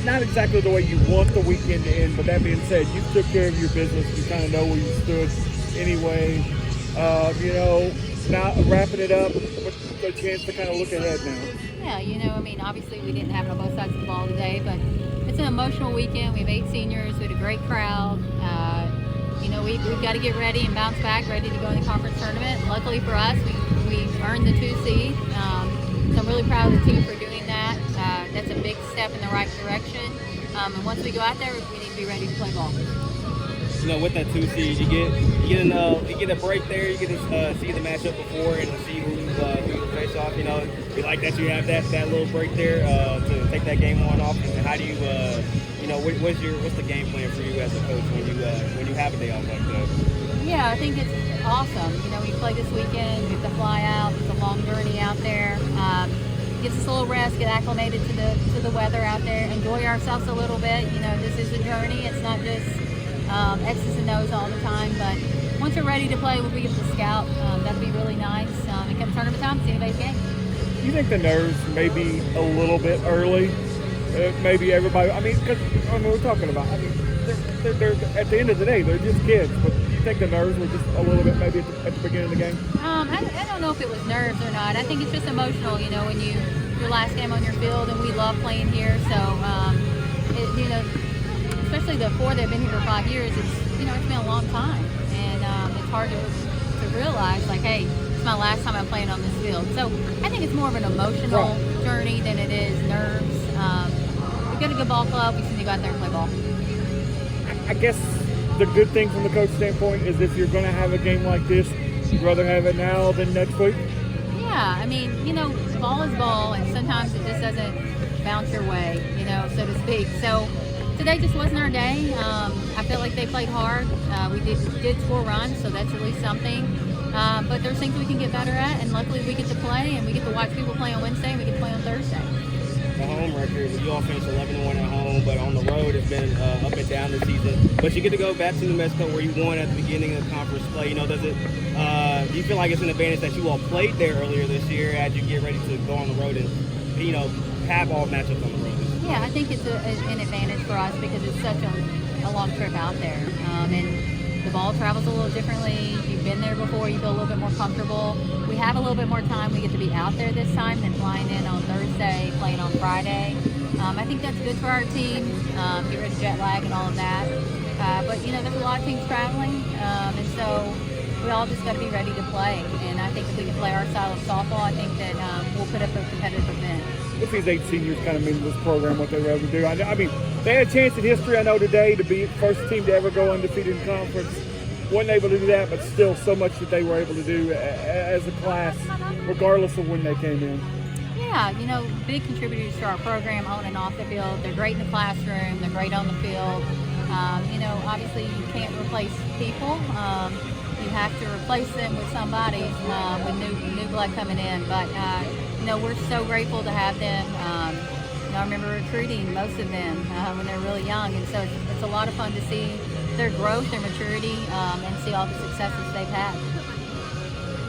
Not exactly the way you want the weekend to end, but that being said, you took care of your business. You kind of know where you stood anyway. Now wrapping it up with a chance to kind of look ahead now. Yeah, I mean, obviously we didn't have it on both sides of the ball today, but it's an emotional weekend. We have 8 seniors. We had a great crowd. We've got to get ready and bounce back, ready to go in the conference tournament. Luckily for us, we earned the 2 seed. So I'm really proud of the team for doing that. That's a big step in the right direction. And once we go out there, we need to be ready to play ball. With that 2 seed, you get a break there. You get to see the matchup before and see who you face off. You like that you have that little break there to take that game one off. And how do you, what's the game plan for you as a coach when you have a day off like that? Yeah, I think it's awesome. We play this weekend. We have to fly out. It's a long journey out there. Gives us a little rest, get acclimated to the weather out there, enjoy ourselves a little bit. This is a journey. It's not just X's and O's all the time, but once we're ready to play, we'll be able to scout. That'd be really nice. It comes tournament time, see anybody's game. You think the nerves may be a little bit early? Maybe everybody. Because we're talking about. They're at the end of the day, they're just kids. But you think the nerves were just a little bit maybe at the beginning of the game? I don't know if it was nerves or not. I think it's just emotional. When your last game on your field, and we love playing here. So, especially the 4 that have been here for 5 years, it's been a long time, and it's hard to realize like, hey, it's my last time I'm playing on this field. So I think it's more of an emotional journey than it is nerves. We've got a good ball club. We just need to go out there and play ball. I guess the good thing from the coach standpoint is if you're going to have a game like this, you'd rather have it now than next week? Yeah, ball is ball, and sometimes it just doesn't bounce your way, so to speak. So today just wasn't our day. I felt like they played hard. We did score runs, so that's at least something. But there's things we can get better at, and luckily we get to play, and we get to watch people play on Wednesday, and we get to play on Thursday. The home record, you all finished 11-1 at home, but on the road it's been up and down this season. But you get to go back to New Mexico where you won at the beginning of conference play. Do you feel like it's an advantage that you all played there earlier this year as you get ready to go on the road and have all matchups on the road? Yeah, I think it's an advantage for us because it's such a long trip out there, and the ball travels a little differently. You've been there before, you feel a little bit more comfortable. We have a little bit more time. We get to be out there this time than flying in on Thursday, playing on Friday. I think that's good for our team, get rid of jet lag and all of that. But there's a lot of teams traveling, and so we all just got to be ready to play. And I think if we can play our style of softball, I think that we'll put up a competitive event. What these 8 seniors kind of mean to this program, what they were able to do? They had a chance in history, I know, today to be the first team to ever go undefeated in conference. Wasn't able to do that, but still so much that they were able to do as a class, regardless of when they came in. Yeah, big contributors to our program on and off the field. They're great in the classroom. They're great on the field. Obviously you can't replace people. You have to replace them with somebody with new blood coming in. But we're so grateful to have them. I remember recruiting most of them when they're really young, and so it's a lot of fun to see their growth, their maturity, and see all the successes they've had.